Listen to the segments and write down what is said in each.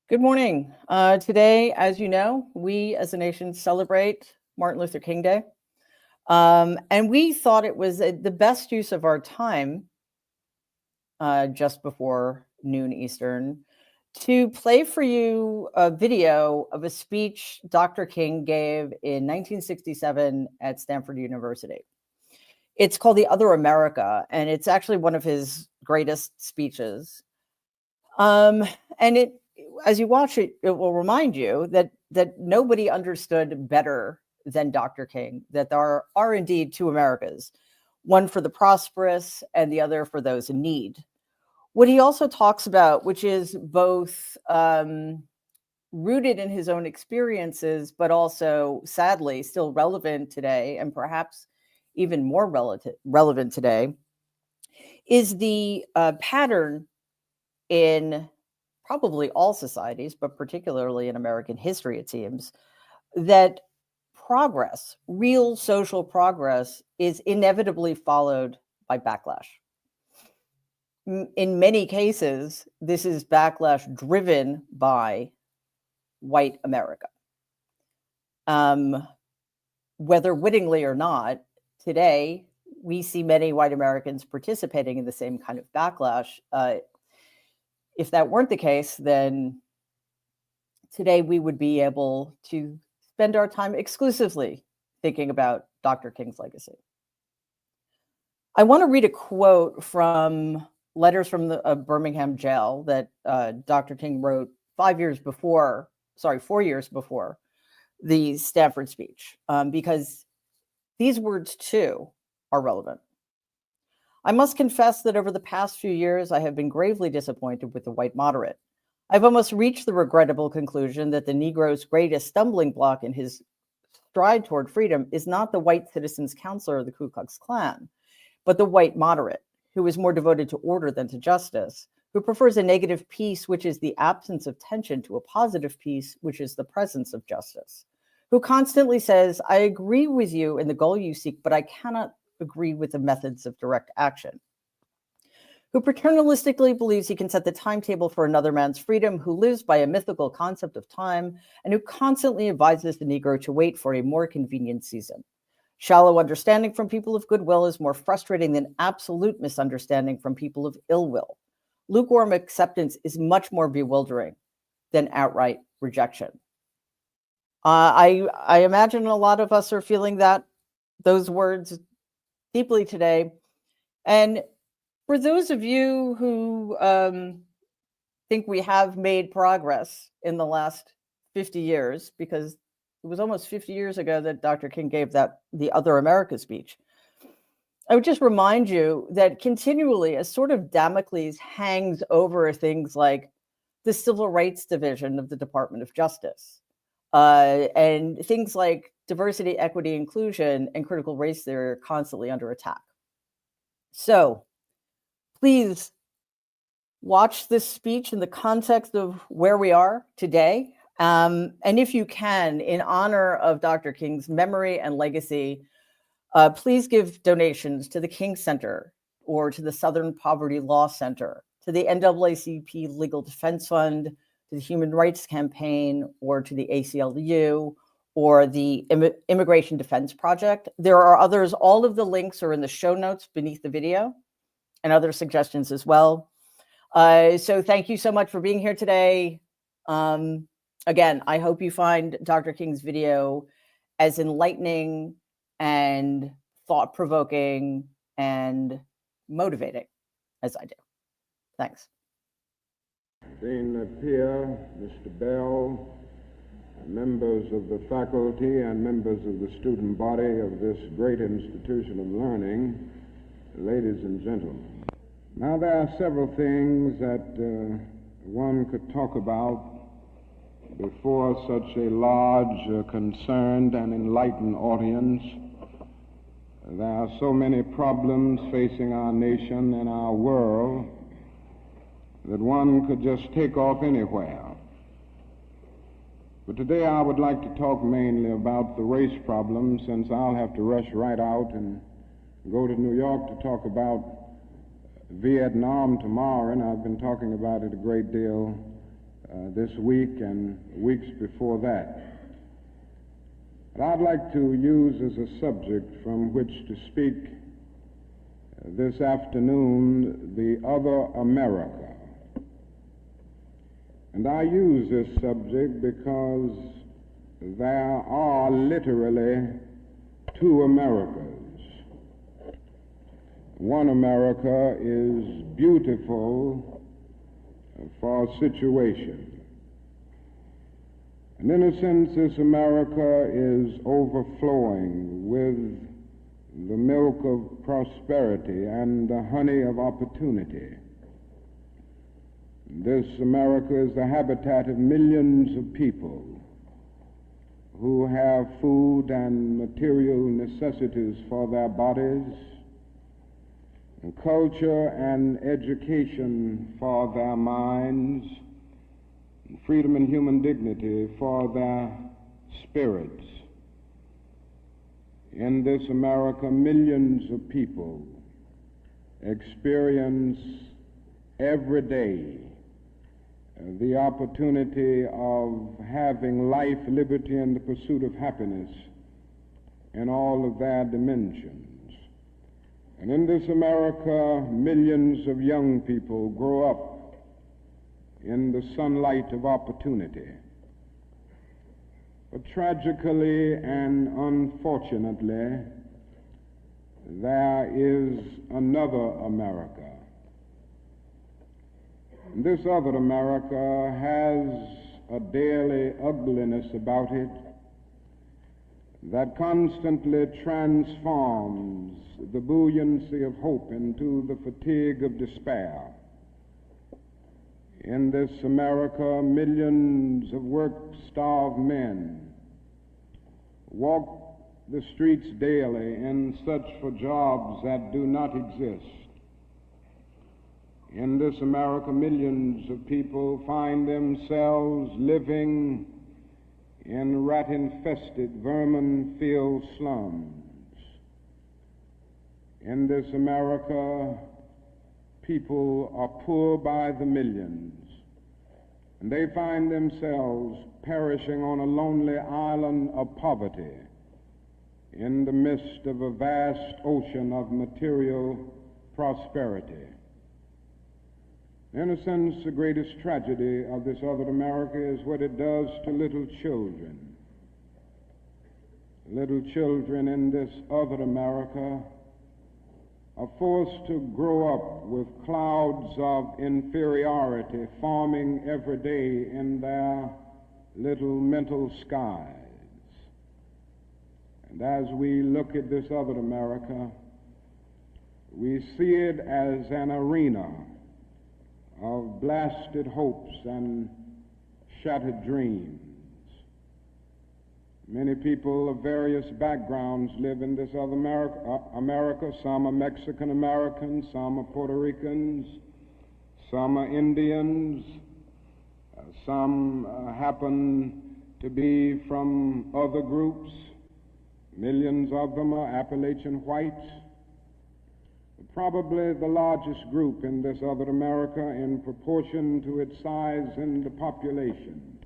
Good morning. Today, as you know, we as a nation celebrate Martin Luther King Day. And we thought it was the best use of our time, just before noon Eastern, to play for you a video of a speech Dr. King gave in 1967 at Stanford University. It's called The Other America, and it's actually one of his greatest speeches. And as you watch it, it will remind you that nobody understood better than Dr. King that there are indeed two Americas, one for the prosperous and the other for those in need. What he also talks about, which is both rooted in his own experiences, but also sadly still relevant today, and perhaps even more relevant today, is the pattern in probably all societies, but particularly in American history, it seems, that progress, real social progress, is inevitably followed by backlash. In many cases, this is backlash driven by white America. Whether wittingly or not, today we see many white Americans participating in the same kind of backlash. If that weren't the case, then today we would be able to spend our time exclusively thinking about Dr. King's legacy. I want to read a quote from letters from the Birmingham jail that Dr. King wrote 4 years before the Stanford speech, because these words too are relevant. I must confess that over the past few years, I have been gravely disappointed with the white moderate. I've almost reached the regrettable conclusion that the Negro's greatest stumbling block in his stride toward freedom is not the white citizens' counselor of the Ku Klux Klan, but the white moderate, who is more devoted to order than to justice, who prefers a negative peace, which is the absence of tension, to a positive peace, which is the presence of justice, who constantly says, I agree with you in the goal you seek, but I cannot agree with the methods of direct action, who paternalistically believes he can set the timetable for another man's freedom, who lives by a mythical concept of time, and who constantly advises the Negro to wait for a more convenient season. Shallow understanding from people of goodwill is more frustrating than absolute misunderstanding from people of ill will. Lukewarm acceptance is much more bewildering than outright rejection. I imagine a lot of us are feeling those words deeply today. And for those of you who think we have made progress in the last 50 years, because it was almost 50 years ago that Dr. King gave the Other America speech, I would just remind you that continually a sort of Damocles hangs over things like the Civil Rights Division of the Department of Justice, and things like diversity, equity, inclusion, and critical race theory are constantly under attack. So please watch this speech in the context of where we are today. And if you can, in honor of Dr. King's memory and legacy, please give donations to the King Center or to the Southern Poverty Law Center, to the NAACP Legal Defense Fund, to the Human Rights Campaign, or to the ACLU, or the Immigration Defense Project. There are others. All of the links are in the show notes beneath the video, and other suggestions as well. So thank you so much for being here today. Again, I hope you find Dr. King's video as enlightening and thought-provoking and motivating as I do. Thanks. Dean Peer, Mr. Bell, members of the faculty and members of the student body of this great institution of learning, ladies and gentlemen. Now, there are several things that one could talk about before such a large, concerned, and enlightened audience. There are so many problems facing our nation and our world that one could just take off anywhere. But today I would like to talk mainly about the race problem, since I'll have to rush right out and go to New York to talk about Vietnam tomorrow, and I've been talking about it a great deal this week and weeks before that. But I'd like to use as a subject from which to speak this afternoon the other America. And I use this subject because there are literally two Americas. One America is beautiful for a situation. And in a sense, this America is overflowing with the milk of prosperity and the honey of opportunity. This America is the habitat of millions of people who have food and material necessities for their bodies, and culture and education for their minds, and freedom and human dignity for their spirits. In this America, millions of people experience every day the opportunity of having life, liberty, and the pursuit of happiness in all of their dimensions. And in this America, millions of young people grow up in the sunlight of opportunity. But tragically and unfortunately, there is another America. And this other America has a daily ugliness about it that constantly transforms the buoyancy of hope into the fatigue of despair. In this America, millions of work-starved men walk the streets daily in search for jobs that do not exist. In this America, millions of people find themselves living in rat-infested, vermin-filled slums. In this America, people are poor by the millions, and they find themselves perishing on a lonely island of poverty in the midst of a vast ocean of material prosperity. In a sense, the greatest tragedy of this other America is what it does to little children. Little children in this other America are forced to grow up with clouds of inferiority forming every day in their little mental skies. And as we look at this other America, we see it as an arena of blasted hopes and shattered dreams. Many people of various backgrounds live in this other America. Some are Mexican Americans, some are Puerto Ricans, some are Indians, some happen to be from other groups. Millions of them are Appalachian whites. Probably the largest group in this other America in proportion to its size in the population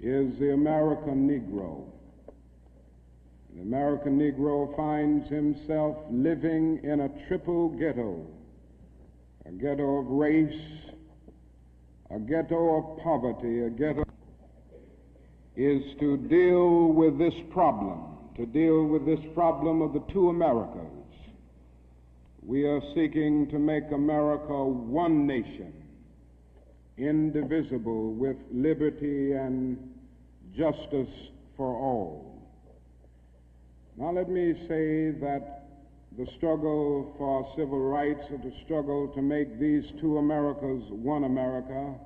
is the American Negro. The American Negro finds himself living in a triple ghetto, a ghetto of race, a ghetto of poverty, a ghetto is to deal with this problem of the two Americas. We are seeking to make America one nation, indivisible, with liberty and justice for all. Now let me say that the struggle for civil rights, or the struggle to make these two Americas one America,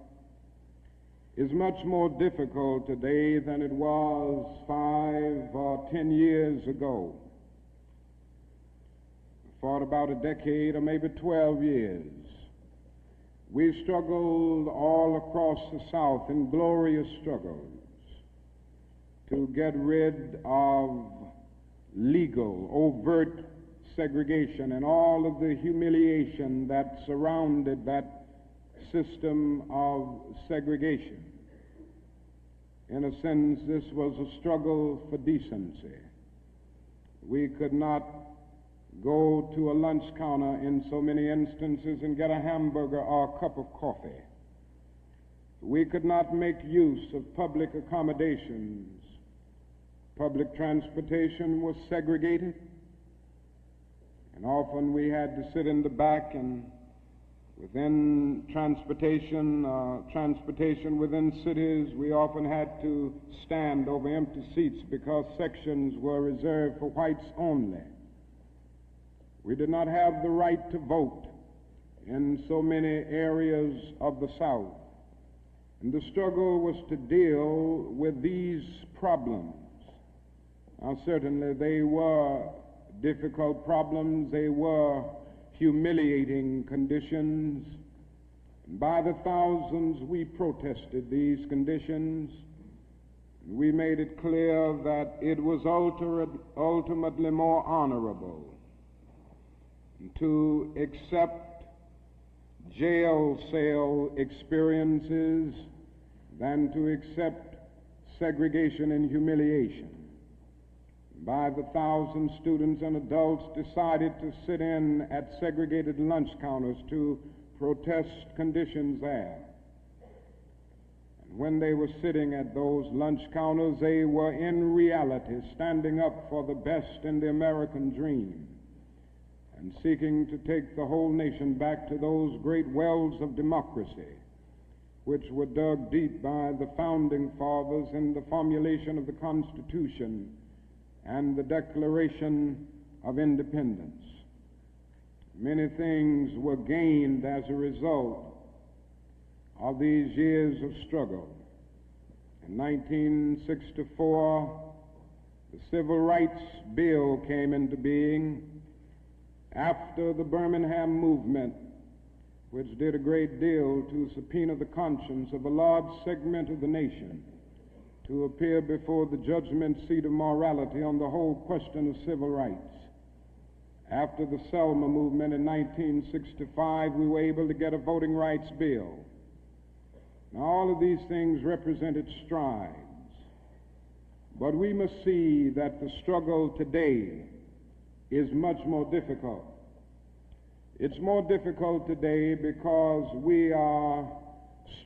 is much more difficult today than it was 5 or 10 years ago. For about a decade or maybe 12 years, we struggled all across the South in glorious struggles to get rid of legal, overt segregation and all of the humiliation that surrounded that system of segregation. In a sense, this was a struggle for decency. We could not go to a lunch counter in so many instances and get a hamburger or a cup of coffee. We could not make use of public accommodations. Public transportation was segregated, and often we had to sit in the back, and within transportation within cities, we often had to stand over empty seats because sections were reserved for whites only. We did not have the right to vote in so many areas of the South. And the struggle was to deal with these problems. Now, certainly they were difficult problems. They were humiliating conditions. And by the thousands, we protested these conditions. We made it clear that it was ultimately more honorable to accept jail cell experiences than to accept segregation and humiliation. By the thousand, students and adults decided to sit in at segregated lunch counters to protest conditions there. And when they were sitting at those lunch counters, they were in reality standing up for the best in the American dream and seeking to take the whole nation back to those great wells of democracy which were dug deep by the founding fathers in the formulation of the Constitution and the Declaration of Independence. Many things were gained as a result of these years of struggle. In 1964, the Civil Rights Bill came into being after the Birmingham movement, which did a great deal to subpoena the conscience of a large segment of the nation to appear before the judgment seat of morality on the whole question of civil rights. After the Selma movement in 1965, we were able to get a voting rights bill. Now, all of these things represented strides, but we must see that the struggle today is much more difficult. It's more difficult today because we are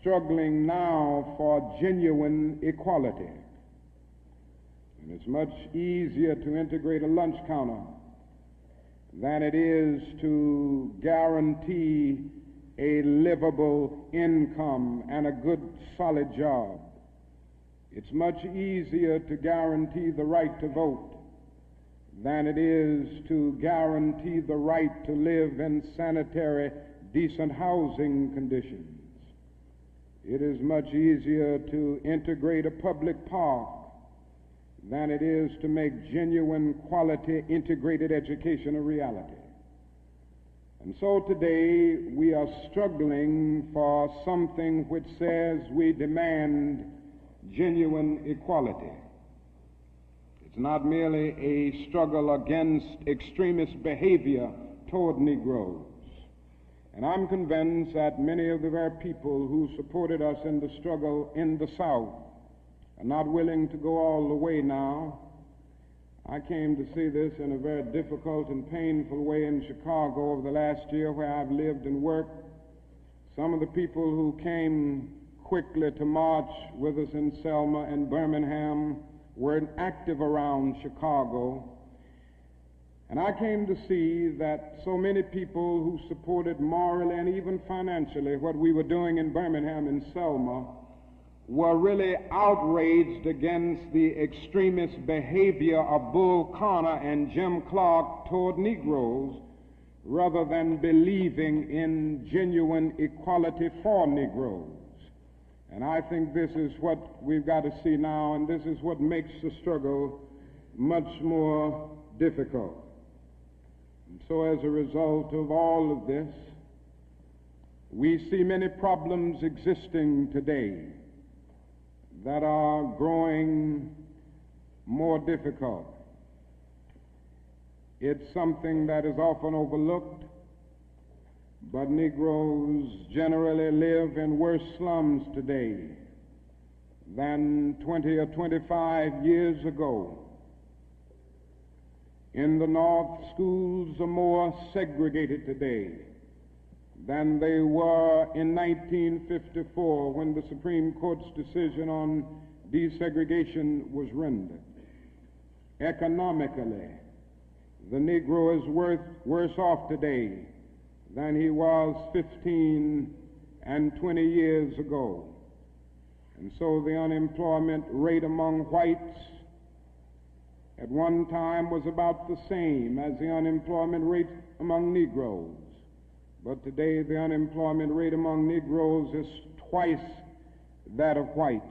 struggling now for genuine equality. And it's much easier to integrate a lunch counter than it is to guarantee a livable income and a good, solid job. It's much easier to guarantee the right to vote than it is to guarantee the right to live in sanitary, decent housing conditions. It is much easier to integrate a public park than it is to make genuine, quality, integrated education a reality. And so today we are struggling for something which says we demand genuine equality. It's not merely a struggle against extremist behavior toward Negroes. And I'm convinced that many of the very people who supported us in the struggle in the South are not willing to go all the way now. I came to see this in a very difficult and painful way in Chicago over the last year where I've lived and worked. Some of the people who came quickly to march with us in Selma and Birmingham were active around Chicago. And I came to see that so many people who supported morally and even financially what we were doing in Birmingham and Selma were really outraged against the extremist behavior of Bull Connor and Jim Clark toward Negroes rather than believing in genuine equality for Negroes. And I think this is what we've got to see now, and this is what makes the struggle much more difficult. And so as a result of all of this, we see many problems existing today that are growing more difficult. It's something that is often overlooked, but Negroes generally live in worse slums today than 20 or 25 years ago. In the North, schools are more segregated today than they were in 1954 when the Supreme Court's decision on desegregation was rendered. Economically, the Negro is worse off today than he was 15 and 20 years ago. And so the unemployment rate among whites at one time was about the same as the unemployment rate among Negroes. But today the unemployment rate among Negroes is twice that of whites.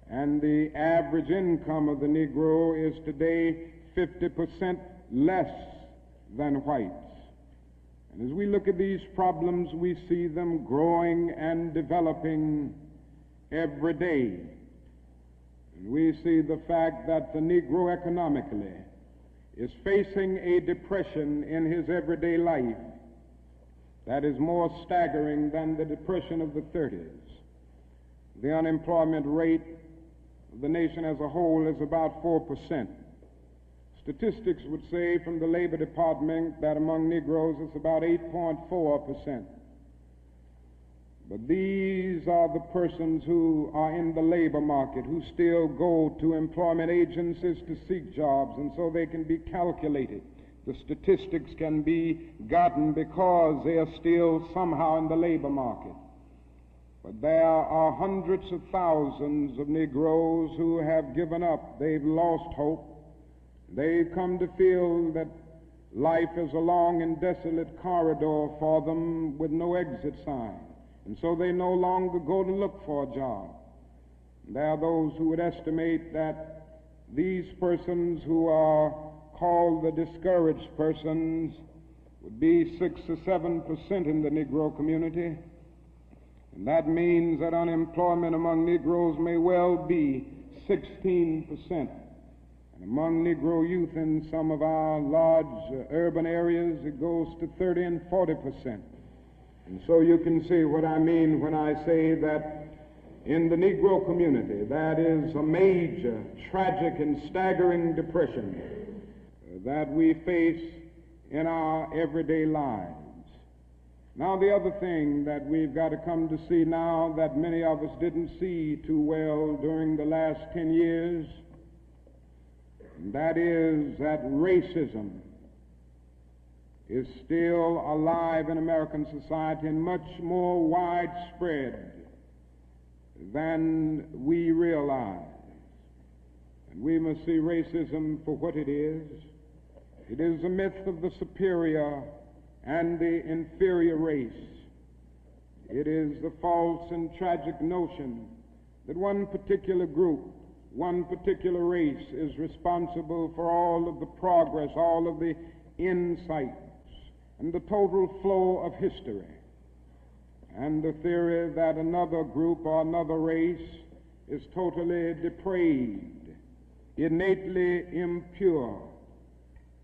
And the average income of the Negro is today 50% less than whites. And as we look at these problems, we see them growing and developing every day. And we see the fact that the Negro economically is facing a depression in his everyday life that is more staggering than the depression of the 30s. The unemployment rate of the nation as a whole is about 4%. Statistics would say from the Labor Department that among Negroes it's about 8.4%. But these are the persons who are in the labor market, who still go to employment agencies to seek jobs, and so they can be calculated. The statistics can be gotten because they are still somehow in the labor market. But there are hundreds of thousands of Negroes who have given up. They've lost hope. They've come to feel that life is a long and desolate corridor for them with no exit sign. And so they no longer go to look for a job. There are those who would estimate that these persons who are called the discouraged persons would be 6 or 7% in the Negro community. And that means that unemployment among Negroes may well be 16%. And among Negro youth in some of our large urban areas, it goes to 30 and 40%. And so you can see what I mean when I say that in the Negro community, that is a major, tragic, and staggering depression that we face in our everyday lives. Now, the other thing that we've got to come to see now that many of us didn't see too well during the last 10 years, and that is that racism is still alive in American society and much more widespread than we realize. And we must see racism for what it is. It is a myth of the superior and the inferior race. It is the false and tragic notion that one particular group, one particular race is responsible for all of the progress, all of the insights, and the total flow of history. And the theory that another group or another race is totally depraved, innately impure,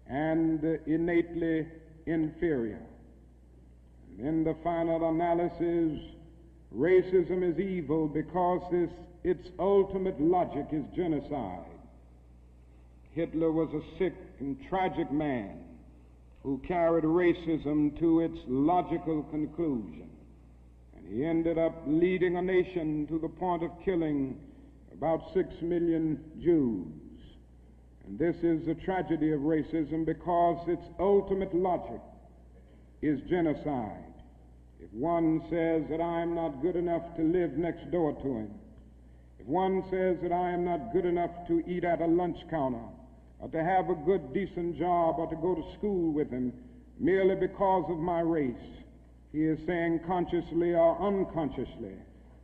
and innately inferior. And in the final analysis, racism is evil because its ultimate logic is genocide. Hitler was a sick and tragic man who carried racism to its logical conclusion. And he ended up leading a nation to the point of killing about 6 million Jews. And this is the tragedy of racism because its ultimate logic is genocide. If one says that I am not good enough to live next door to him, if one says that I am not good enough to eat at a lunch counter, or to have a good, decent job, or to go to school with him merely because of my race, he is saying consciously or unconsciously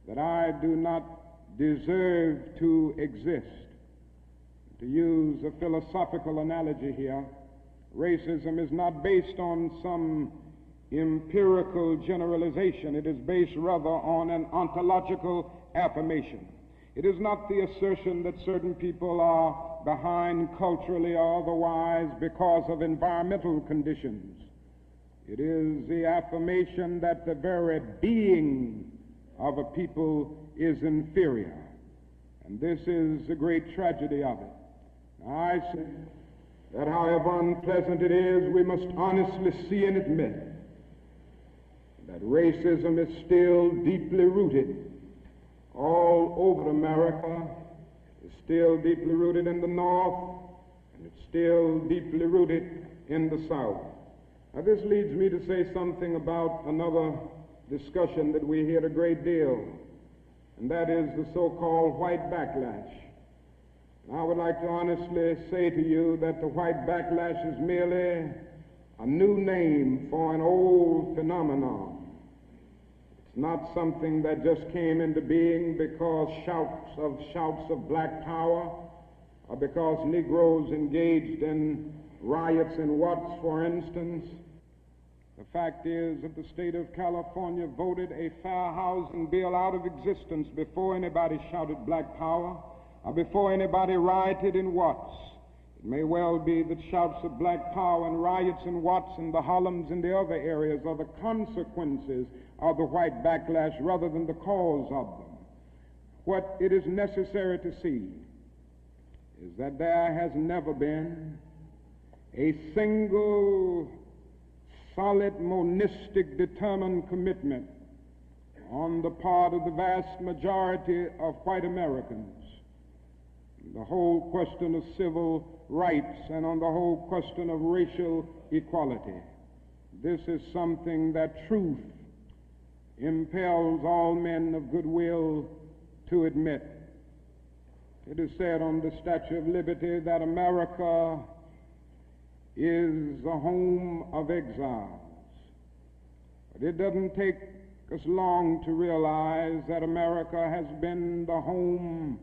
that I do not deserve to exist. To use a philosophical analogy here, racism is not based on some empirical generalization. It is based rather on an ontological affirmation. It is not the assertion that certain people are behind culturally or otherwise because of environmental conditions. It is the affirmation that the very being of a people is inferior. And this is the great tragedy of it. Now, I say that however unpleasant it is, we must honestly see and admit that racism is still deeply rooted all over America. It's still deeply rooted in the North, and it's still deeply rooted in the South. Now, this leads me to say something about another discussion that we hear a great deal, and that is the so-called White Backlash. And I would like to honestly say to you that the White Backlash is merely a new name for an old phenomenon. It's not something that just came into being because shouts of black power, or because Negroes engaged in riots in Watts, for instance. The fact is that the state of California voted a fair housing bill out of existence before anybody shouted black power, or before anybody rioted in Watts. It may well be that shouts of black power and riots in Watts and the Harlems and the other areas are the consequences of the White Backlash rather than the cause of them. What it is necessary to see is that there has never been a single solid, monistic, determined commitment on the part of the vast majority of white Americans, the whole question of civil rights and on the whole question of racial equality. This is something that truth impels all men of goodwill to admit. It is said on the Statue of Liberty that America is the home of exiles. But it doesn't take us long to realize that America has been the home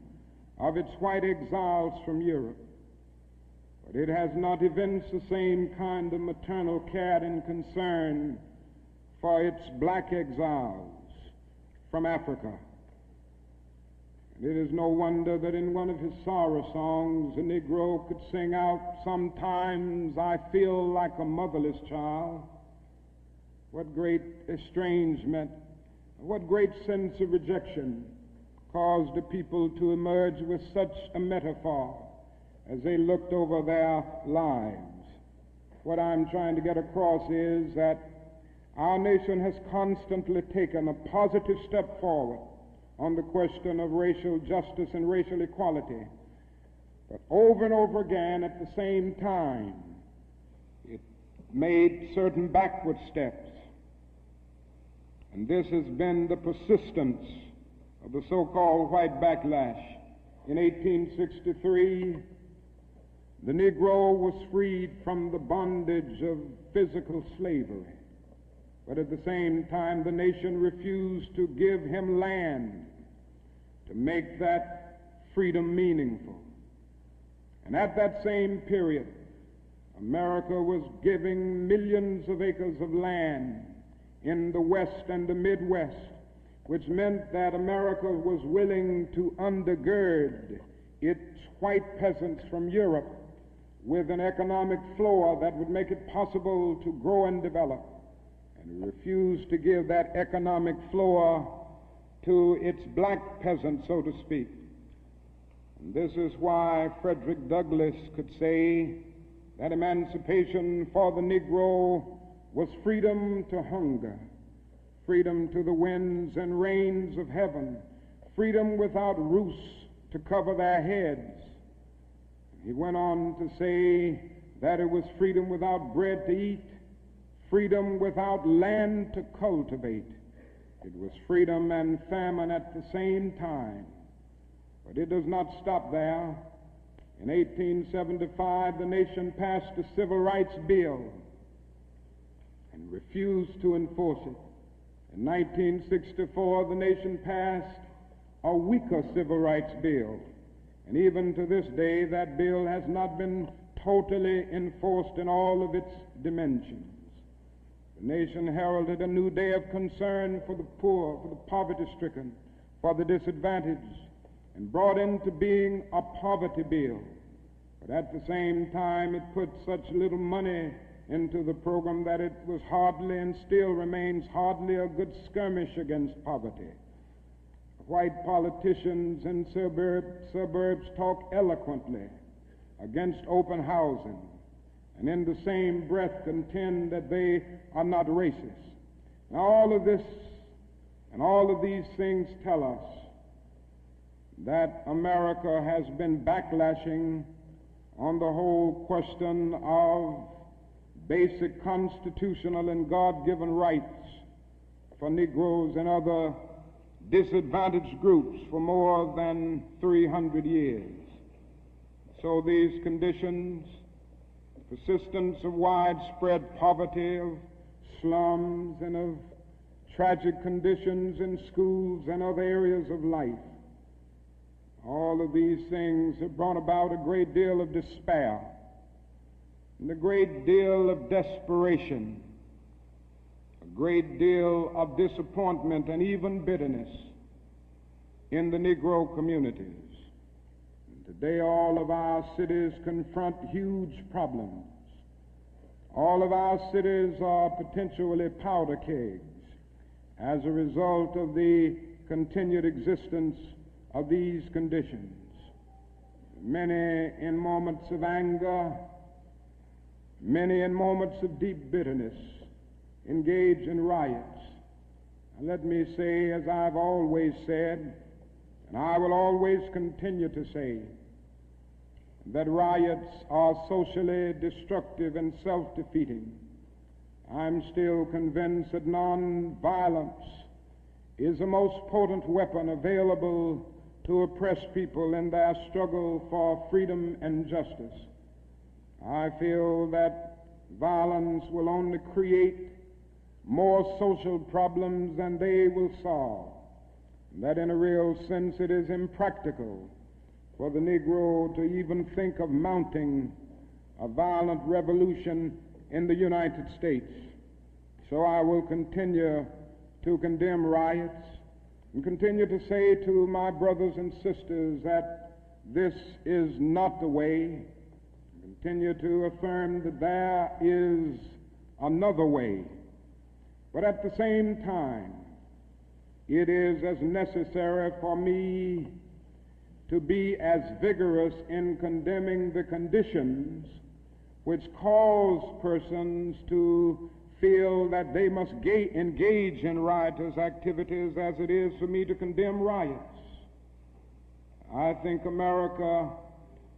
of its white exiles from Europe. But it has not evinced the same kind of maternal care and concern for its black exiles from Africa. And it is no wonder that in one of his sorrow songs, a Negro could sing out, "Sometimes I feel like a motherless child." What great estrangement, what great sense of rejection caused the people to emerge with such a metaphor as they looked over their lives. What I'm trying to get across is that our nation has constantly taken a positive step forward on the question of racial justice and racial equality. But over and over again, at the same time, it made certain backward steps. And this has been the persistence of the so-called White Backlash. In 1863, the Negro was freed from the bondage of physical slavery. But at the same time, the nation refused to give him land to make that freedom meaningful. And at that same period, America was giving millions of acres of land in the West and the Midwest, which meant that America was willing to undergird its white peasants from Europe with an economic floor that would make it possible to grow and develop. And refused to give that economic floor to its black peasants, so to speak. And this is why Frederick Douglass could say that emancipation for the Negro was freedom to hunger, freedom to the winds and rains of heaven, freedom without roofs to cover their heads. He went on to say that it was freedom without bread to eat, freedom without land to cultivate. It was freedom and famine at the same time. But it does not stop there. In 1875, the nation passed a civil rights bill and refused to enforce it. In 1964, the nation passed a weaker civil rights bill. And even to this day, that bill has not been totally enforced in all of its dimensions. The nation heralded a new day of concern for the poor, for the poverty-stricken, for the disadvantaged, and brought into being a poverty bill. But at the same time, it put such little money into the program that it was hardly and still remains hardly a good skirmish against poverty. White politicians in suburbs talk eloquently against open housing, and in the same breath contend that they are not racist. Now, all of this and all of these things tell us that America has been backlashing on the whole question of basic constitutional and God-given rights for Negroes and other disadvantaged groups for more than 300 years. So these conditions, persistence of widespread poverty, of slums, and of tragic conditions in schools and other areas of life, all of these things have brought about a great deal of despair and a great deal of desperation, a great deal of disappointment and even bitterness in the Negro communities. And today all of our cities confront huge problems. All of our cities are potentially powder kegs as a result of the continued existence of these conditions. Many in moments of anger, many in moments of deep bitterness, engage in riots. And let me say, as I've always said, and I will always continue to say, that riots are socially destructive and self-defeating. I'm still convinced that nonviolence is the most potent weapon available to oppress people in their struggle for freedom and justice. I feel that violence will only create more social problems than they will solve, and that in a real sense it is impractical for the Negro to even think of mounting a violent revolution in the United States. So I will continue to condemn riots and continue to say to my brothers and sisters that this is not the way. Continue to affirm that there is another way. But at the same time, it is as necessary for me to be as vigorous in condemning the conditions which cause persons to feel that they must engage in riotous activities as it is for me to condemn riots. I think America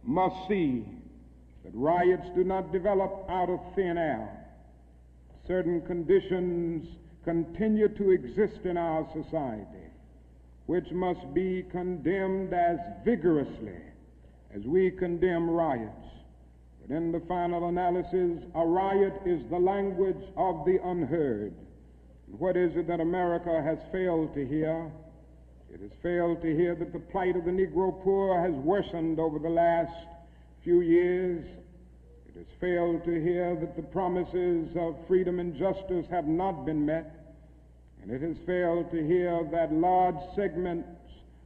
must see that riots do not develop out of thin air. Certain conditions continue to exist in our society, which must be condemned as vigorously as we condemn riots. But in the final analysis, a riot is the language of the unheard. And what is it that America has failed to hear? It has failed to hear that the plight of the Negro poor has worsened over the last few years. It has failed to hear that the promises of freedom and justice have not been met. And it has failed to hear that large segments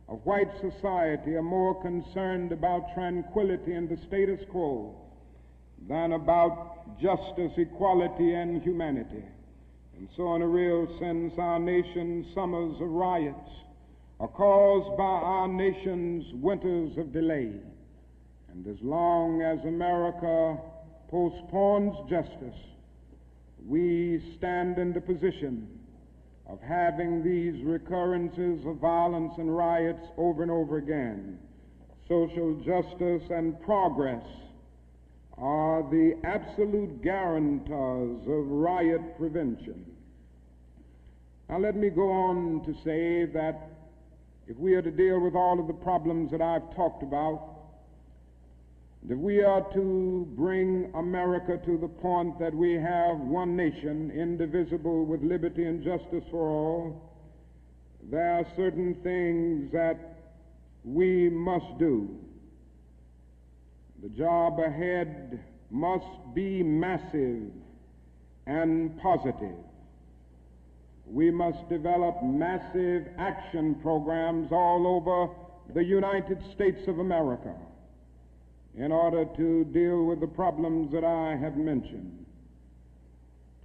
of white society are more concerned about tranquility and the status quo than about justice, equality, and humanity. And so in a real sense, our nation's summers of riots are caused by our nation's winters of delay. And as long as America postpones justice, we stand in the position of having these recurrences of violence and riots over and over again. Social justice and progress are the absolute guarantors of riot prevention. Now let me go on to say that if we are to deal with all of the problems that I've talked about, if we are to bring America to the point that we have one nation, indivisible, with liberty and justice for all, there are certain things that we must do. The job ahead must be massive and positive. We must develop massive action programs all over the United States of America in order to deal with the problems that I have mentioned.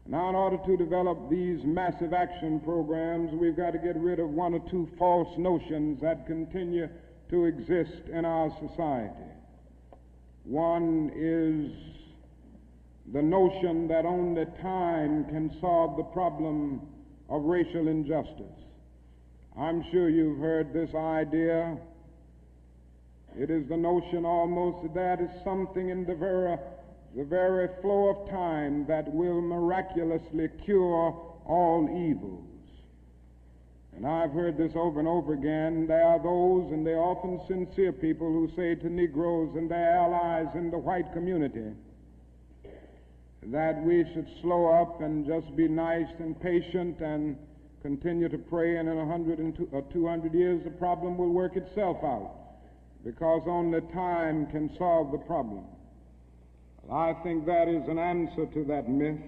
Now, in order to develop these massive action programs, we've got to get rid of one or two false notions that continue to exist in our society. One is the notion that only time can solve the problem of racial injustice. I'm sure you've heard this idea. It is the notion almost that there is something in the very flow of time that will miraculously cure all evils. And I've heard this over and over again. There are those, and they're often sincere people, who say to Negroes and their allies in the white community that we should slow up and just be nice and patient and continue to pray, and in 100 or 200 years the problem will work itself out, because only time can solve the problem. I think that is an answer to that myth,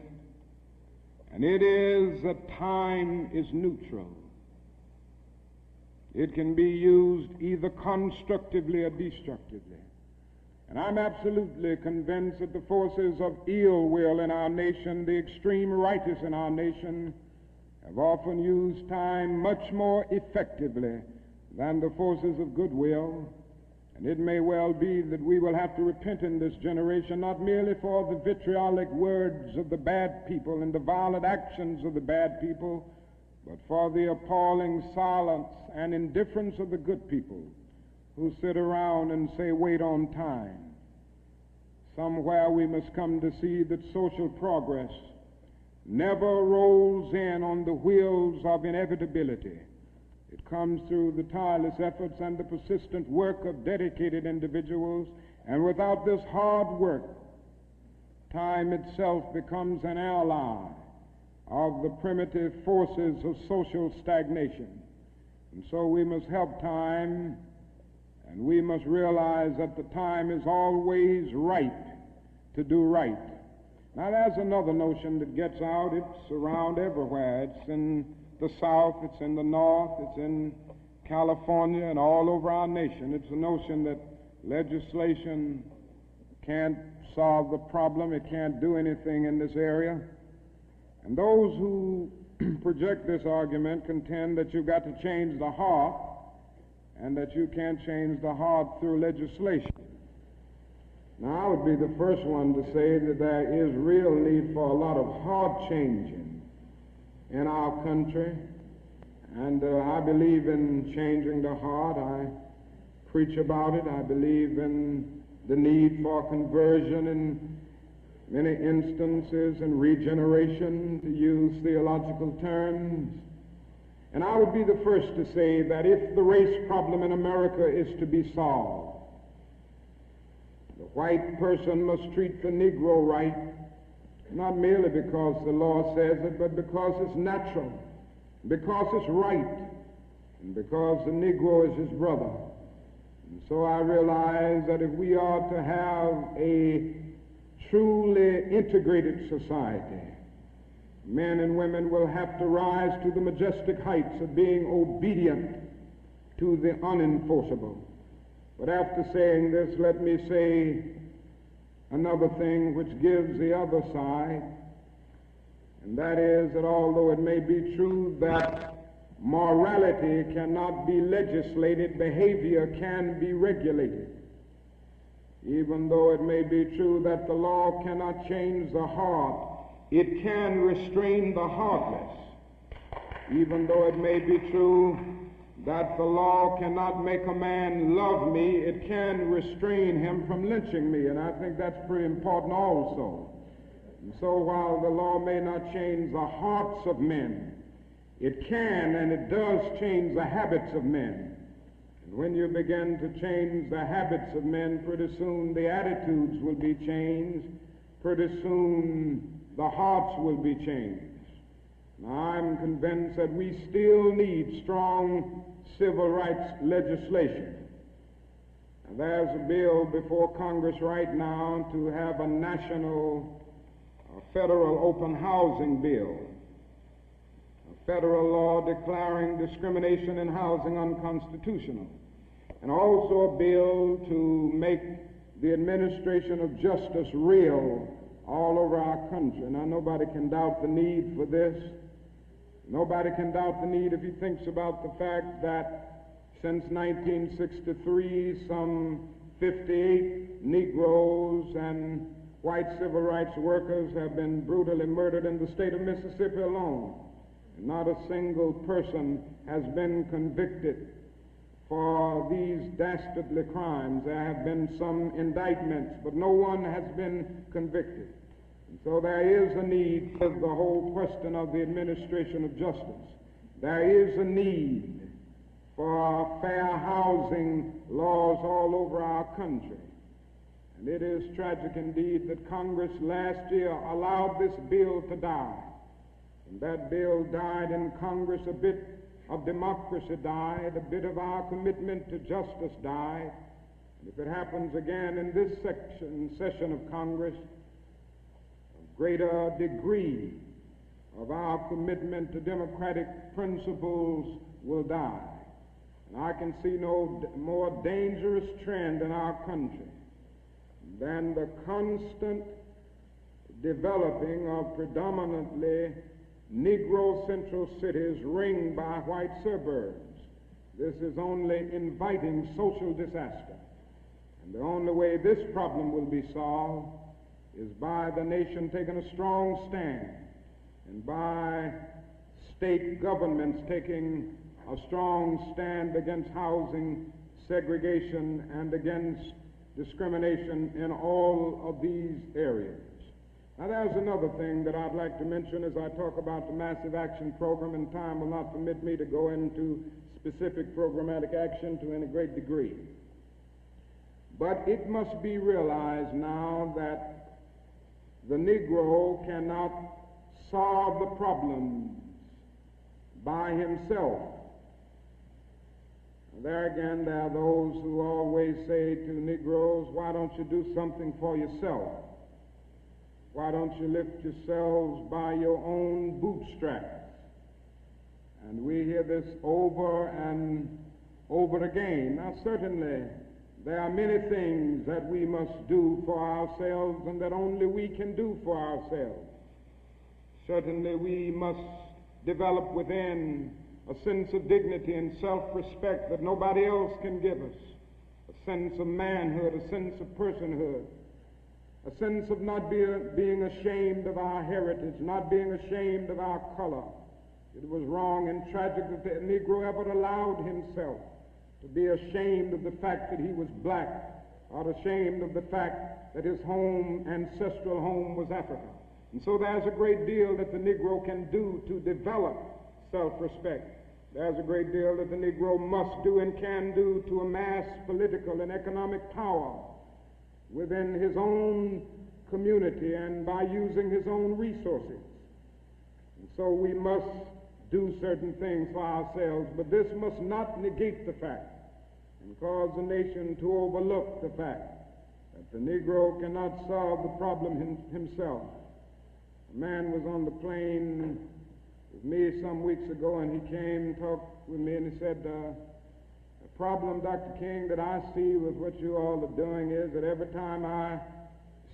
and it is that time is neutral. It can be used either constructively or destructively. And I'm absolutely convinced that the forces of ill will in our nation, the extreme righteous in our nation, have often used time much more effectively than the forces of goodwill. And it may well be that we will have to repent in this generation, not merely for the vitriolic words of the bad people and the violent actions of the bad people, but for the appalling silence and indifference of the good people who sit around and say, wait on time. Somewhere we must come to see that social progress never rolls in on the wheels of inevitability. It comes through the tireless efforts and the persistent work of dedicated individuals, and without this hard work, time itself becomes an ally of the primitive forces of social stagnation. And so we must help time, and we must realize that the time is always right to do right. Now, there's another notion that gets out. It's around everywhere. It's in the South, it's in the North, it's in California, and all over our nation. It's the notion that legislation can't solve the problem. It can't do anything in this area. And those who project this argument contend that you've got to change the heart, and that you can't change the heart through legislation. Now, I would be the first one to say that there is real need for a lot of heart changing in our country, and I believe in changing the heart. I preach about it. I believe in the need for conversion in many instances, and regeneration, to use theological terms. And I would be the first to say that if the race problem in America is to be solved, the white person must treat the Negro right, not merely because the law says it, but because it's natural, because it's right, and because the Negro is his brother. And so I realize that if we are to have a truly integrated society, men and women will have to rise to the majestic heights of being obedient to the unenforceable. But after saying this, let me say another thing which gives the other side, and that is that although it may be true that morality cannot be legislated, behavior can be regulated. Even though it may be true that the law cannot change the heart, it can restrain the heartless. Even though it may be true that the law cannot make a man love me, it can restrain him from lynching me, and I think that's pretty important also. And so while the law may not change the hearts of men, it can and it does change the habits of men. And when you begin to change the habits of men, pretty soon the attitudes will be changed, pretty soon the hearts will be changed. Now, I'm convinced that we still need strong civil rights legislation. Now, there's a bill before Congress right now to have a national federal open housing bill, a federal law declaring discrimination in housing unconstitutional, and also a bill to make the administration of justice real all over our country. Now, nobody can doubt the need for this. Nobody can doubt the need if he thinks about the fact that since 1963, some 58 Negroes and white civil rights workers have been brutally murdered in the state of Mississippi alone. And not a single person has been convicted for these dastardly crimes. There have been some indictments, but no one has been convicted. And so there is a need for the whole question of the administration of justice. There is a need for fair housing laws all over our country. And it is tragic indeed that Congress last year allowed this bill to die. And that bill died in Congress. A bit of democracy died, a bit of our commitment to justice died. And if it happens again in this session of Congress, a greater degree of our commitment to democratic principles will die. And I can see no more dangerous trend in our country than the constant developing of predominantly Negro central cities ringed by white suburbs. This is only inviting social disaster. And the only way this problem will be solved is by the nation taking a strong stand and by state governments taking a strong stand against housing segregation and against discrimination in all of these areas. Now, there's another thing that I'd like to mention as I talk about the Massive Action Program, and time will not permit me to go into specific programmatic action to any great degree. But it must be realized now that the Negro cannot solve the problems by himself. There again, there are those who always say to Negroes, why don't you do something for yourself? Why don't you lift yourselves by your own bootstraps? And we hear this over and over again. Now, certainly, there are many things that we must do for ourselves and that only we can do for ourselves. Certainly, we must develop within a sense of dignity and self-respect that nobody else can give us, a sense of manhood, a sense of personhood, a sense of not being ashamed of our heritage, not being ashamed of our color. It was wrong and tragic that the Negro ever allowed himself to be ashamed of the fact that he was black, or ashamed of the fact that his home, ancestral home, was Africa. And so there's a great deal that the Negro can do to develop self-respect. There's a great deal that the Negro must do and can do to amass political and economic power within his own community and by using his own resources. And so we must do certain things for ourselves, but this must not negate the fact and cause the nation to overlook the fact that the Negro cannot solve the problem himself. A man was on the plane with me some weeks ago, and he came and talked with me, and he said, the problem, Dr. King, that I see with what you all are doing is that every time I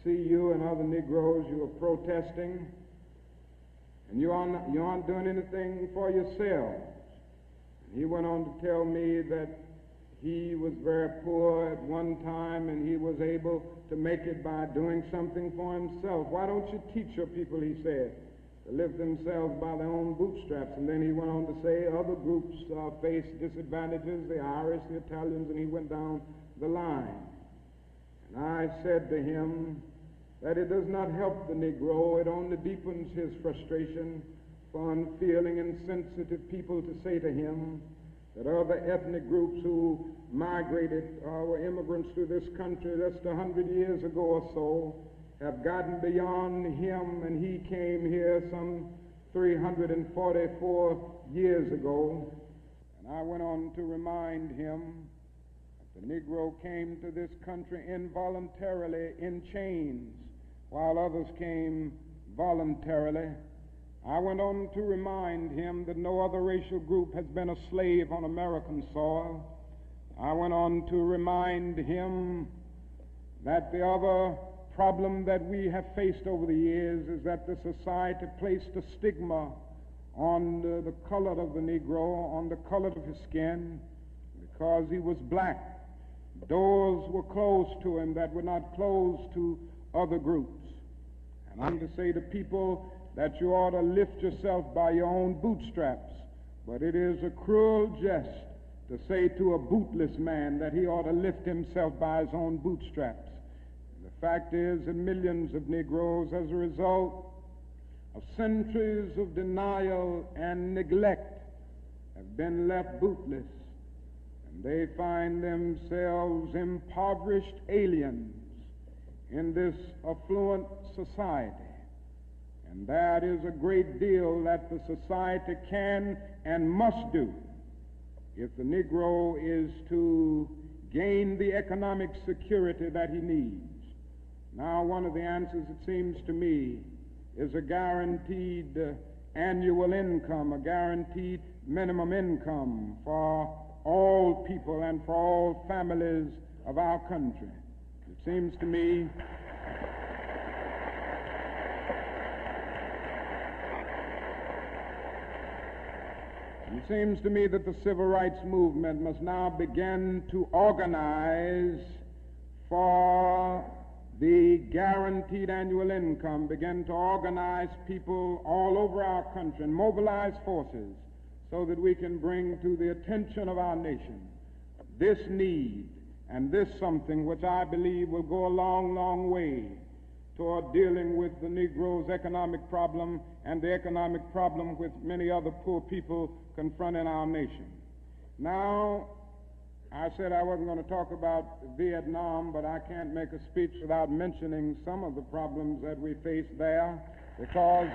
see you and other Negroes, you are protesting, and you aren't doing anything for yourselves. And he went on to tell me that he was very poor at one time, and he was able to make it by doing something for himself. Why don't you teach your people, he said, to lift themselves by their own bootstraps? And then he went on to say other groups face disadvantages, the Irish, the Italians, and he went down the line. And I said to him that it does not help the Negro, it only deepens his frustration for unfeeling and sensitive people to say to him that other ethnic groups who migrated or were immigrants to this country just 100 years ago or so have gotten beyond him, and he came here some 344 years ago. And I went on to remind him that the Negro came to this country involuntarily in chains, while others came voluntarily. I went on to remind him that no other racial group has been a slave on American soil. I went on to remind him that the other problem that we have faced over the years is that the society placed a stigma on the color of the Negro, on the color of his skin, because he was black. Doors were closed to him that were not closed to other groups. And I'm to say to people that you ought to lift yourself by your own bootstraps, but it is a cruel jest to say to a bootless man that he ought to lift himself by his own bootstraps. And the fact is that millions of Negroes, as a result of centuries of denial and neglect, have been left bootless, and they find themselves impoverished aliens in this affluent society. And that is a great deal that the society can and must do if the Negro is to gain the economic security that he needs. Now, one of the answers, it seems to me, is a guaranteed annual income, a guaranteed minimum income for all people and for all families of our country. It seems to me that the civil rights movement must now begin to organize for the guaranteed annual income, begin to organize people all over our country and mobilize forces so that we can bring to the attention of our nation this need and this something which I believe will go a long, long way toward dealing with the Negro's economic problem and the economic problem with many other poor people confronting our nation. Now, I said I wasn't going to talk about Vietnam, but I can't make a speech without mentioning some of the problems that we face there, because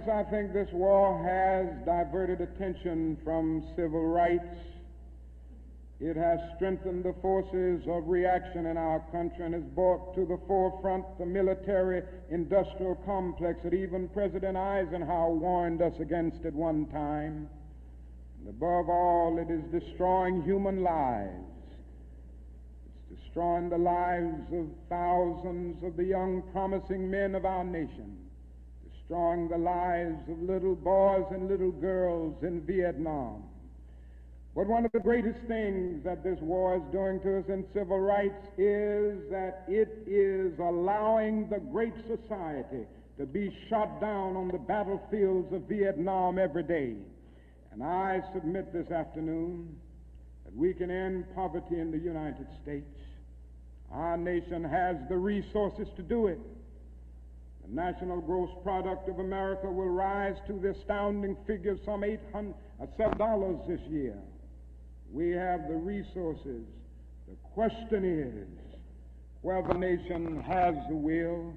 I think this war has diverted attention from civil rights. It has strengthened the forces of reaction in our country and has brought to the forefront the military-industrial complex that even President Eisenhower warned us against at one time. And above all, it is destroying human lives. It's destroying the lives of thousands of the young, promising men of our nation, destroying the lives of little boys and little girls in Vietnam. But one of the greatest things that this war is doing to us in civil rights is that it is allowing the great society to be shot down on the battlefields of Vietnam every day. And I submit this afternoon that we can end poverty in the United States. Our nation has the resources to do it. The national gross product of America will rise to the astounding figure of some $7 this year. We have the resources. The question is whether the nation has the will.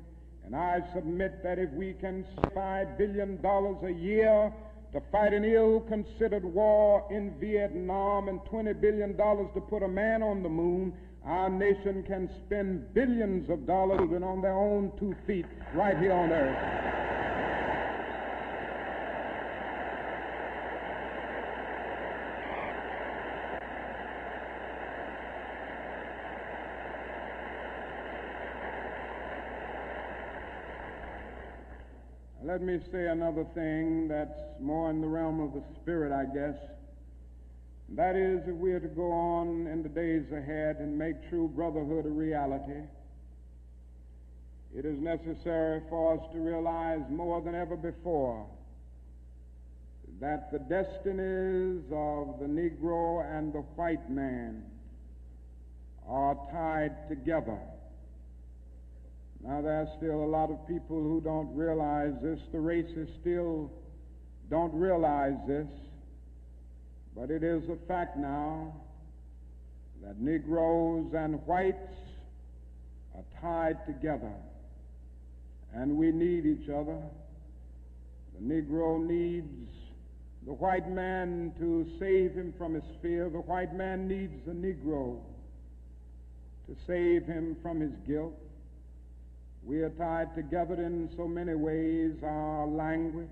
And I submit that if we can spend $5 billion a year to fight an ill-considered war in Vietnam and $20 billion to put a man on the moon, our nation can spend billions of dollars on their own 2 feet right here on earth. Let me say another thing that's more in the realm of the spirit, I guess. That is, if we are to go on in the days ahead and make true brotherhood a reality, it is necessary for us to realize more than ever before that the destinies of the Negro and the white man are tied together. Now, there's still a lot of people who don't realize this. The racists still don't realize this. But it is a fact now that Negroes and whites are tied together. And we need each other. The Negro needs the white man to save him from his fear. The white man needs the Negro to save him from his guilt. We are tied together in so many ways: our language,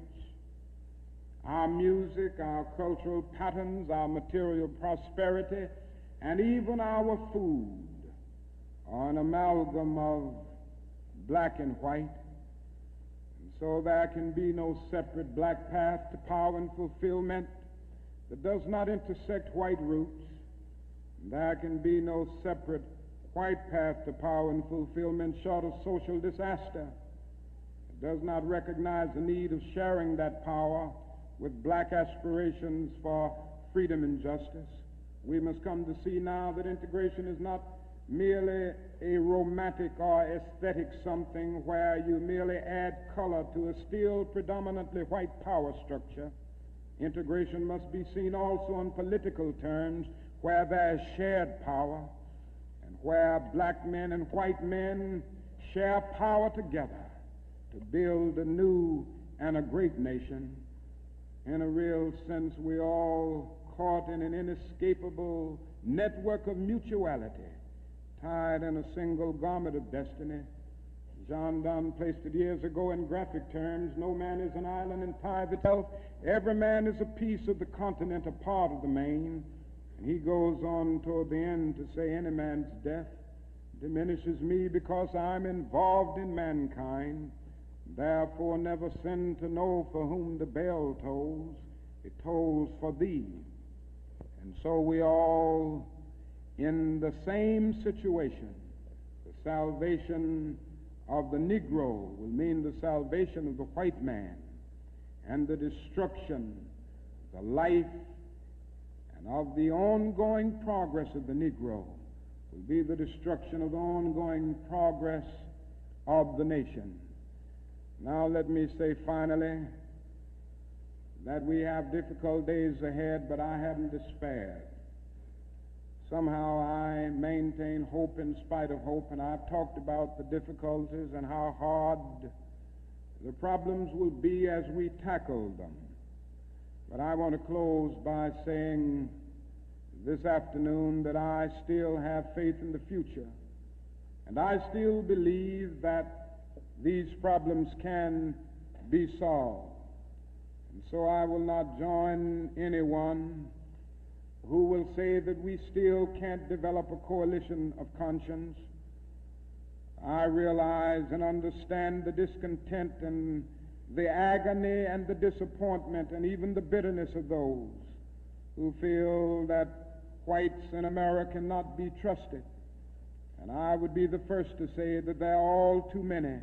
our music, our cultural patterns, our material prosperity, and even our food are an amalgam of black and white. And so there can be no separate black path to power and fulfillment that does not intersect white roots. There can be no separate white path to power and fulfillment short of social disaster. It does not recognize the need of sharing that power with black aspirations for freedom and justice. We must come to see now that integration is not merely a romantic or aesthetic something where you merely add color to a still predominantly white power structure. Integration must be seen also in political terms where there is shared power and where black men and white men share power together to build a new and a great nation. In a real sense, we're all caught in an inescapable network of mutuality, tied in a single garment of destiny. John Donne placed it years ago in graphic terms: no man is an island entire itself. Every man is a piece of the continent, a part of the main. And he goes on toward the end to say, any man's death diminishes me because I'm involved in mankind. Therefore never sin to know for whom the bell tolls. It tolls for thee. And so we all in the same situation. The salvation of the Negro will mean the salvation of the white man, and the destruction, the life, and of the ongoing progress of the Negro will be the destruction of the ongoing progress of the nation. Now let me say finally that we have difficult days ahead, but I haven't despaired. Somehow I maintain hope in spite of hope, and I've talked about the difficulties and how hard the problems will be as we tackle them. But I want to close by saying this afternoon that I still have faith in the future, and I still believe that these problems can be solved. And so I will not join anyone who will say that we still can't develop a coalition of conscience. I realize and understand the discontent and the agony and the disappointment and even the bitterness of those who feel that whites in America cannot be trusted. And I would be the first to say that there are all too many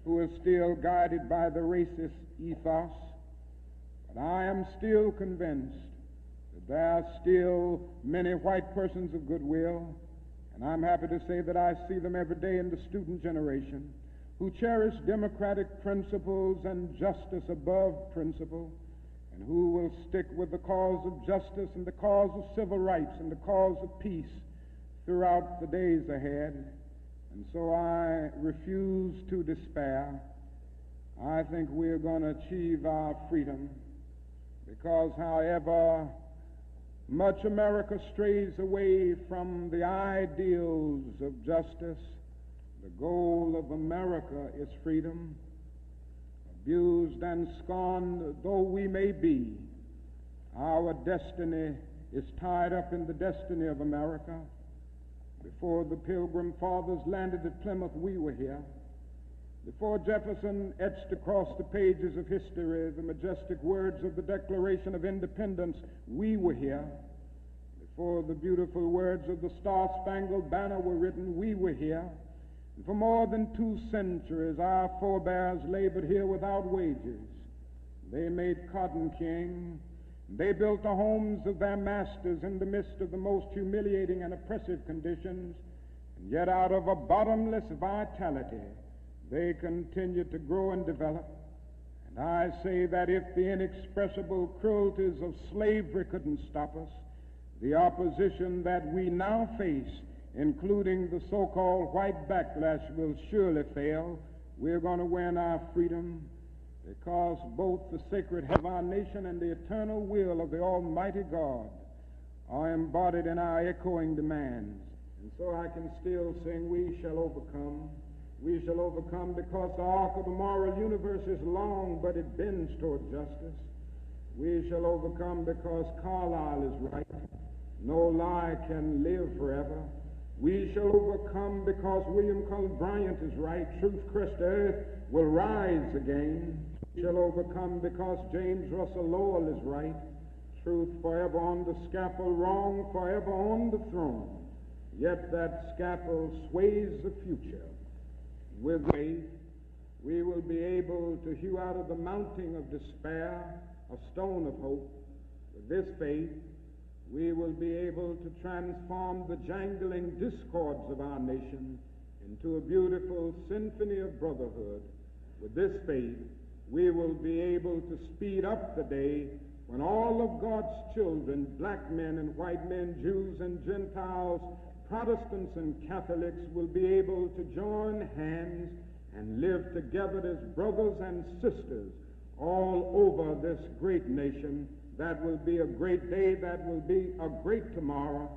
who are still guided by the racist ethos. But I am still convinced that there are still many white persons of goodwill, and I'm happy to say that I see them every day in the student generation, who cherish democratic principles and justice above principle, and who will stick with the cause of justice and the cause of civil rights and the cause of peace throughout the days ahead. And so I refuse to despair. I think we're going to achieve our freedom, because however much America strays away from the ideals of justice, the goal of America is freedom. Abused and scorned though we may be, our destiny is tied up in the destiny of America. Before the Pilgrim Fathers landed at Plymouth, we were here. Before Jefferson etched across the pages of history the majestic words of the Declaration of Independence, we were here. Before the beautiful words of the Star-Spangled Banner were written, we were here. And for more than 2 centuries, our forebears labored here without wages. They made cotton king. They built the homes of their masters in the midst of the most humiliating and oppressive conditions, and yet out of a bottomless vitality, they continued to grow and develop. And I say that if the inexpressible cruelties of slavery couldn't stop us, the opposition that we now face, including the so-called White Backlash, will surely fail. We're going to win our freedom, because both the sacred head of our nation and the eternal will of the Almighty God are embodied in our echoing demands. And so I can still sing, we shall overcome. We shall overcome because the arc of the moral universe is long, but it bends toward justice. We shall overcome because Carlyle is right. No lie can live forever. We shall overcome because William Cullen Bryant is right. Truth crushed earth will rise again. We shall overcome because James Russell Lowell is right. Truth forever on the scaffold, wrong forever on the throne. Yet that scaffold sways the future. With faith, we will be able to hew out of the mounting of despair a stone of hope. With this faith, we will be able to transform the jangling discords of our nation into a beautiful symphony of brotherhood. With this faith, we will be able to speed up the day when all of God's children, black men and white men, Jews and Gentiles, Protestants and Catholics, will be able to join hands and live together as brothers and sisters all over this great nation. That will be a great day. That will be a great tomorrow.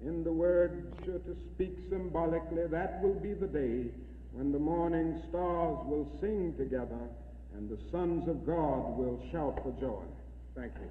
In the word, to speak symbolically, that will be the day when the morning stars will sing together and the sons of God will shout for joy. Thank you.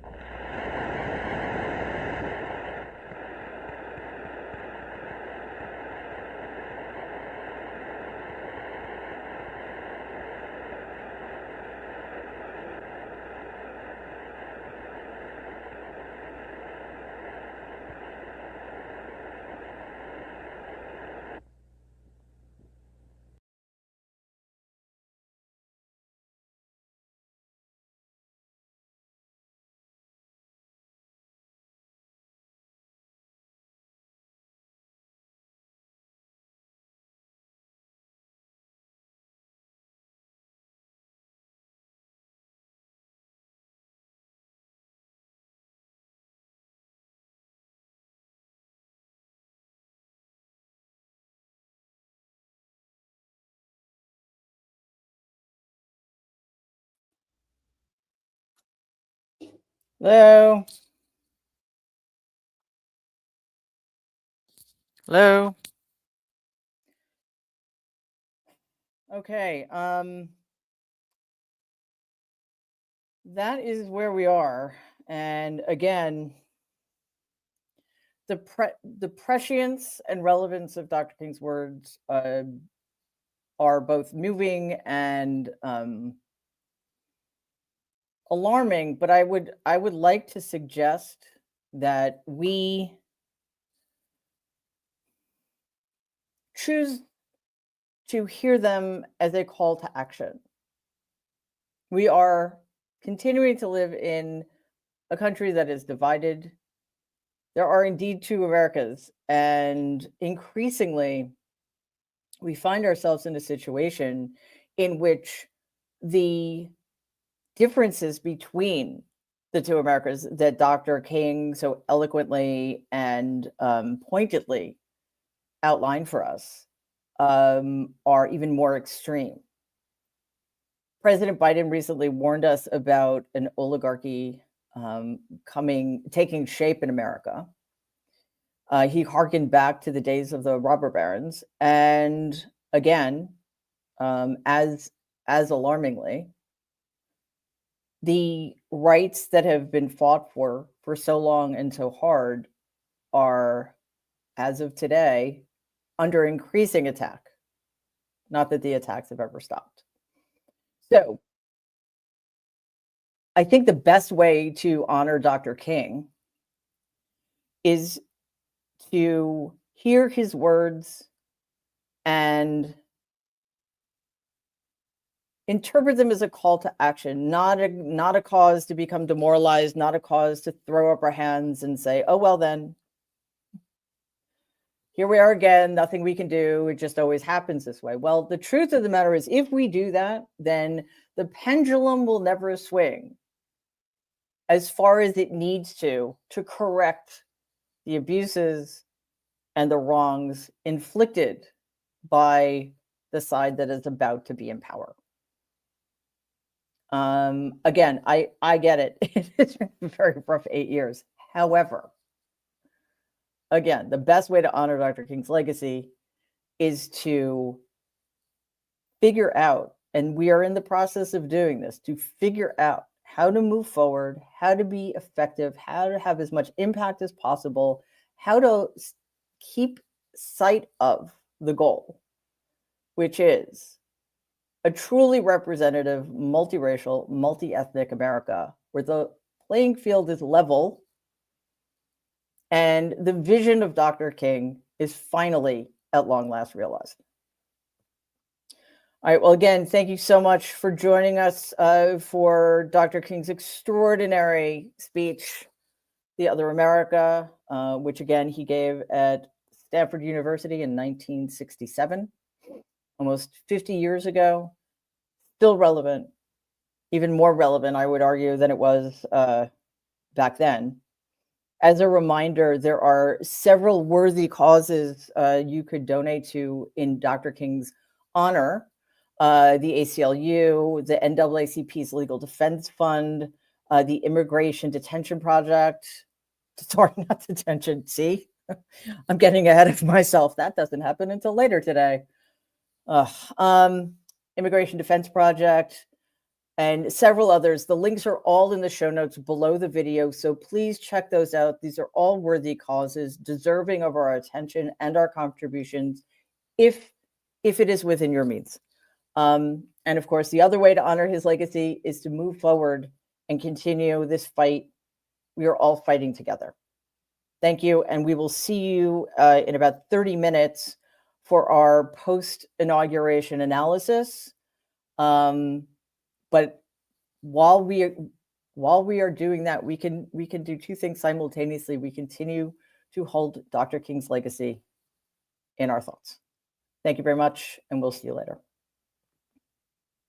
Hello. Hello. Okay. That is where we are. And again, the prescience and relevance of Dr. King's words are both moving and alarming. But I would like to suggest that we choose to hear them as a call to action. We are continuing to live in a country that is divided. There are indeed two Americas, and increasingly, we find ourselves in a situation in which the differences between the two Americas that Dr. King so eloquently and pointedly outlined for us are even more extreme. President Biden recently warned us about an oligarchy taking shape in America. He hearkened back to the days of the robber barons, and again, as alarmingly, the rights that have been fought for so long and so hard are, as of today, under increasing attack. Not that the attacks have ever stopped. So I think the best way to honor Dr. King is to hear his words and interpret them as a call to action, not a cause to become demoralized, not a cause to throw up our hands and say, oh, well, then, here we are again, nothing we can do. It just always happens this way. Well, the truth of the matter is, if we do that, then the pendulum will never swing as far as it needs to correct the abuses and the wrongs inflicted by the side that is about to be in power. Again, I get it. It's been a very rough 8 years. However, again, the best way to honor Dr. King's legacy is to figure out, and we are in the process of doing this, to figure out how to move forward, how to be effective, how to have as much impact as possible, how to keep sight of the goal, which is a truly representative, multiracial, multi-ethnic America where the playing field is level and the vision of Dr. King is finally at long last realized. All right. Well, again, thank you so much for joining us for Dr. King's extraordinary speech, The Other America, which again, he gave at Stanford University in 1967, almost 50 years ago, still relevant, even more relevant, I would argue, than it was back then. As a reminder, there are several worthy causes you could donate to in Dr. King's honor. The ACLU, the NAACP's Legal Defense Fund, the Immigration Detention Project. Sorry, not detention. See, I'm getting ahead of myself. That doesn't happen until later today. Immigration Defense Project, and several others. The links are all in the show notes below the video, so please check those out. These are all worthy causes, deserving of our attention and our contributions, if it is within your means. And of course, the other way to honor his legacy is to move forward and continue this fight. We are all fighting together. Thank you, and we will see you in about 30 minutes for our post-inauguration analysis. But while we are doing that, we can do two things simultaneously. We continue to hold Dr. King's legacy in our thoughts. Thank you very much, and we'll see you later.